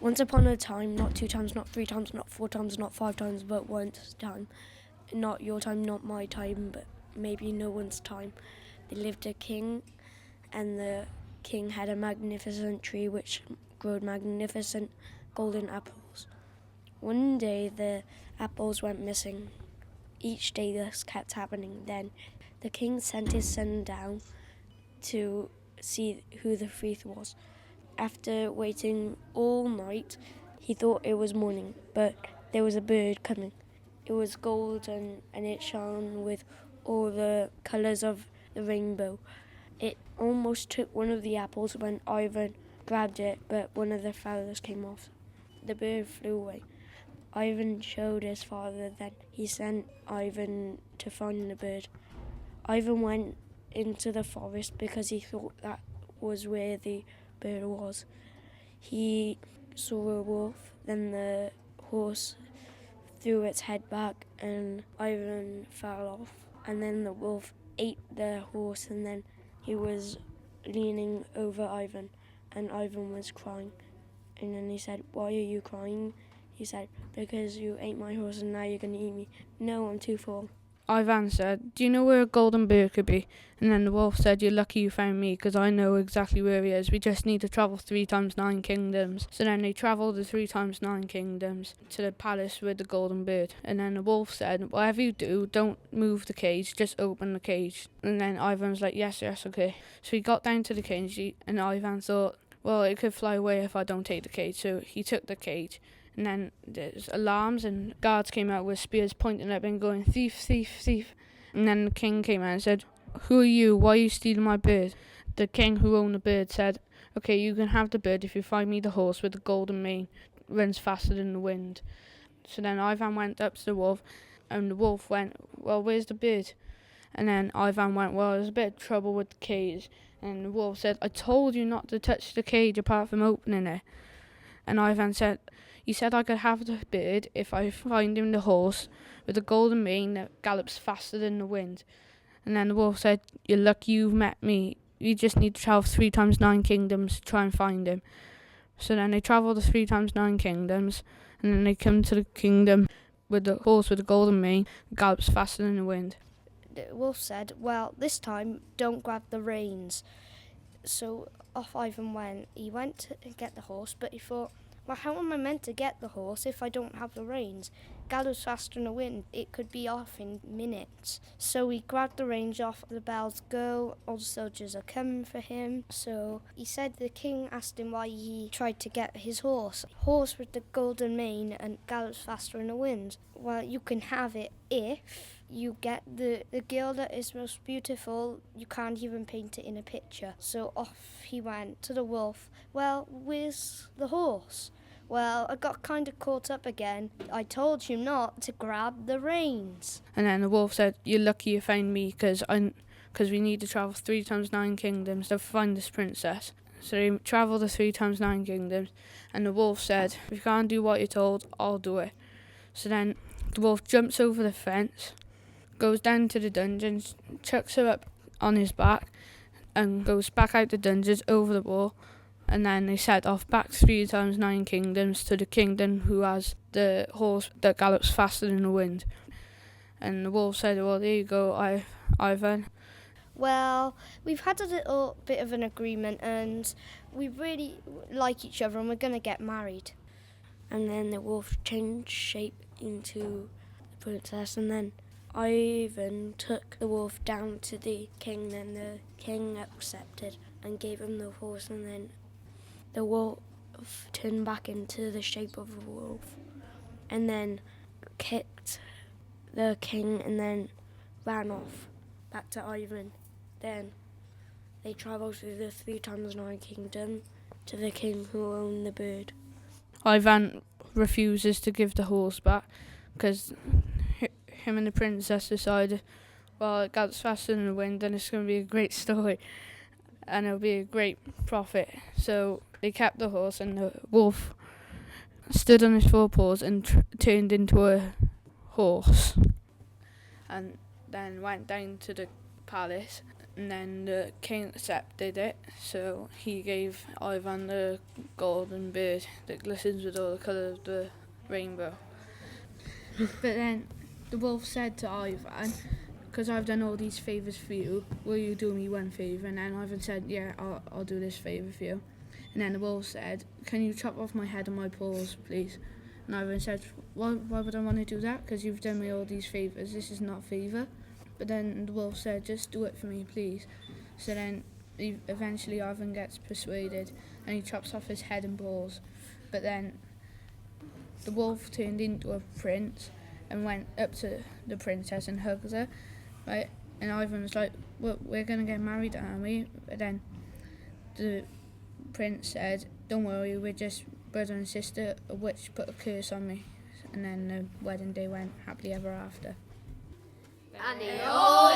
Once upon a time, not 2 times, not 3 times, not 4 times, not 5 times, but once time. Not your time, not my time, but maybe no one's time. There lived a king, and the king had a magnificent tree which grew magnificent golden apples. One day the apples went missing. Each day this kept happening. Then the king sent his son down to see who the thief was. After waiting all night, he thought it was morning, but there was a bird coming. It was golden and it shone with all the colours of the rainbow. It almost took one of the apples when Ivan grabbed it, but one of the feathers came off. The bird flew away. Ivan showed his father, then he sent Ivan to find the bird. Ivan went into the forest because he thought that was where the bird was. He saw a wolf, then the horse threw its head back and Ivan fell off, and then the wolf ate the horse, and then he was leaning over Ivan and Ivan was crying, and then he said, "Why are you crying?" He said, "Because you ate my horse and now you're going to eat me." "No, I'm too full." Ivan said, "Do you know where a golden bird could be?" And then the wolf said, "You're lucky you found me, because I know exactly where he is. We just need to travel 3 times 9 kingdoms. So then they travelled the 3 times 9 kingdoms to the palace with the golden bird. And then the wolf said, "Whatever you do, don't move the cage, just open the cage." And then Ivan was like, yes, okay. So he got down to the cage, and Ivan thought, well, it could fly away if I don't take the cage. So he took the cage. And then there's alarms and guards came out with spears pointing at him going, "Thief, thief, thief." And then the king came out and said, "Who are you? Why are you stealing my bird?" The king who owned the bird said, "Okay, you can have the bird if you find me the horse with the golden mane, runs faster than the wind." So then Ivan went up to the wolf, and the wolf went, "Well, where's the bird?" And then Ivan went, "Well, there's a bit of trouble with the cage." And the wolf said, "I told you not to touch the cage apart from opening it." And Ivan said, "You said I could have the bird if I find him the horse with the golden mane that gallops faster than the wind." And then the wolf said, "You're lucky you've met me. You just need to travel 3 times 9 kingdoms to try and find him." So then they travelled the 3 times 9 kingdoms, and then they come to the kingdom with the horse with the golden mane that gallops faster than the wind. The wolf said, "Well, this time don't grab the reins." So off Ivan went. He went to get the horse, but he thought, well, how am I meant to get the horse if I don't have the reins? Gallops faster than the wind. It could be off in minutes. So he grabbed the reins off. The bells go. All the soldiers are coming for him. So he said the king asked him why he tried to get his horse. Horse with the golden mane and gallops faster than the wind. Well, you can have it if you get the girl that is most beautiful. You can't even paint it in a picture. So off he went to the wolf. "Well, where's the horse?" "Well, I got kind of caught up again. I told you not to grab the reins." And then the wolf said, "You're lucky you found me, because we need to travel 3 times 9 kingdoms to find this princess." So they travelled the 3 times 9 kingdoms, and the wolf said, "If you can't do what you're told, I'll do it." So then the wolf jumps over the fence, goes down to the dungeons, chucks her up on his back, and goes back out the dungeons over the wall. And then they set off back 3 times 9 kingdoms to the kingdom who has the horse that gallops faster than the wind. And the wolf said, "Well, there you go, Ivan. Well, we've had a little bit of an agreement and we really like each other and we're going to get married." And then the wolf changed shape into the princess, and then Ivan took the wolf down to the king, and the king accepted and gave him the horse, and then the wolf turned back into the shape of a wolf and then kicked the king and then ran off back to Ivan. Then they travelled through the 3 times 9 kingdom to the king who owned the bird. Ivan refuses to give the horse back because him and the princess decided, well, it gallops faster than the wind and it's going to be a great story and it'll be a great profit. So they kept the horse, and the wolf stood on his 4 paws and turned into a horse, and then went down to the palace And then the king accepted it, so he gave Ivan the golden bird that glistens with all the colour of the rainbow. But then the wolf said to Ivan, because I've done all these favours for you, will you do me one favour? And then Ivan said, yeah, I'll do this favour for you. And then the wolf said, can you chop off my head and my paws, please? And Ivan said, why would I want to do that? Because you've done me all these favours. This is not a favour. But then the wolf said, just do it for me, please. So then eventually Ivan gets persuaded and he chops off his head and paws. But then the wolf turned into a prince and went up to the princess and hugged her. Right? And Ivan was like, well, we're going to get married, aren't we? But then the prince said, don't worry, we're just brother and sister. A witch put a curse on me. And then the wedding day went happily ever after. And they all